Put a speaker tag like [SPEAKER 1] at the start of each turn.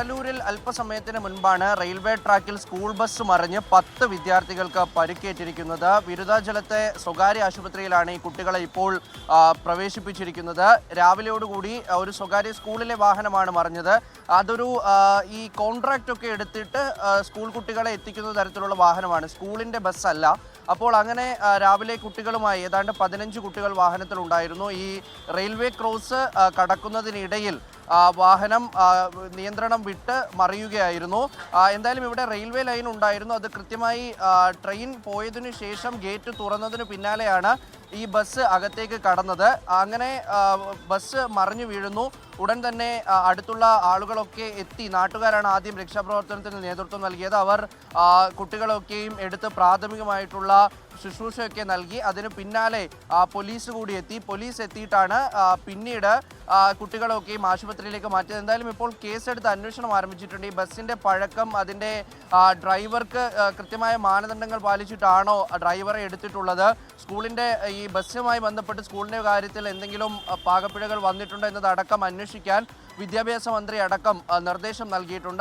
[SPEAKER 1] കടലൂരിൽ അല്പസമയത്തിന് മുൻപാണ് റെയിൽവേ ട്രാക്കിൽ school bus മറിഞ്ഞ് 10 വിദ്യാർത്ഥികൾക്ക് പരിക്കേറ്റിരിക്കുന്നത്. വിരുദ്ധാചലത്തെ സ്വകാര്യ ആശുപത്രിയിലാണ് ഈ കുട്ടികളെ ഇപ്പോൾ പ്രവേശിപ്പിച്ചിരിക്കുന്നത്. രാവിലെയോടുകൂടി ഒരു സ്വകാര്യ സ്കൂളിലെ വാഹനമാണ് മറിഞ്ഞത്. അതൊരു ഈ കോൺട്രാക്റ്റ് ഒക്കെ എടുത്തിട്ട് സ്കൂൾ കുട്ടികളെ എത്തിക്കുന്ന തരത്തിലുള്ള വാഹനമാണ്, സ്കൂളിൻ്റെ ബസ്സല്ല. അപ്പോൾ അങ്ങനെ രാവിലെ കുട്ടികളുമായി ഏതാണ്ട് 15 കുട്ടികൾ വാഹനത്തിലുണ്ടായിരുന്നു. ഈ റെയിൽവേ ക്രോസ് കടക്കുന്നതിനിടയിൽ വാഹനം നിയന്ത്രണം വിട്ട് മറിയുകയായിരുന്നു. എന്തായാലും ഇവിടെ റെയിൽവേ ലൈൻ ഉണ്ടായിരുന്നു. അത് കൃത്യമായി ട്രെയിൻ പോയതിനു ശേഷം ഗേറ്റ് തുറന്നതിന് പിന്നാലെയാണ് ഈ ബസ് അകത്തേക്ക് കടന്നത്. അങ്ങനെ ബസ് മറിഞ്ഞു വീഴുന്നു. ഉടൻ തന്നെ അടുത്തുള്ള ആളുകളൊക്കെ എത്തി. നാട്ടുകാരാണ് ആദ്യം രക്ഷാപ്രവർത്തനത്തിന് നേതൃത്വം നൽകിയത്. അവർ കുട്ടികളൊക്കെയും എടുത്ത് പ്രാഥമികമായിട്ടുള്ള ശുശ്രൂഷയൊക്കെ നൽകി. അതിന് പിന്നാലെ പോലീസ് കൂടി എത്തി. പോലീസ് എത്തിയിട്ടാണ് പിന്നീട് കുട്ടികളൊക്കെയും ആശുപത്രിയിലേക്ക് മാറ്റിയത്. എന്തായാലും ഇപ്പോൾ കേസെടുത്ത് അന്വേഷണം ആരംഭിച്ചിട്ടുണ്ട്. ഈ ബസ്സിൻ്റെ പഴക്കം, അതിൻ്റെ ഡ്രൈവർക്ക് കൃത്യമായ മാനദണ്ഡങ്ങൾ പാലിച്ചിട്ടാണോ ഡ്രൈവറെ എടുത്തിട്ടുള്ളത്, സ്കൂളിൻ്റെ ഈ ബസ്സുമായി ബന്ധപ്പെട്ട് സ്കൂളിൻ്റെ കാര്യത്തിൽ എന്തെങ്കിലും പാകപ്പിഴകൾ വന്നിട്ടുണ്ടോ എന്നതടക്കം അന്വേഷിക്കാൻ വിദ്യാഭ്യാസ മന്ത്രി അടക്കം നിർദ്ദേശം നൽകിയിട്ടുണ്ട്.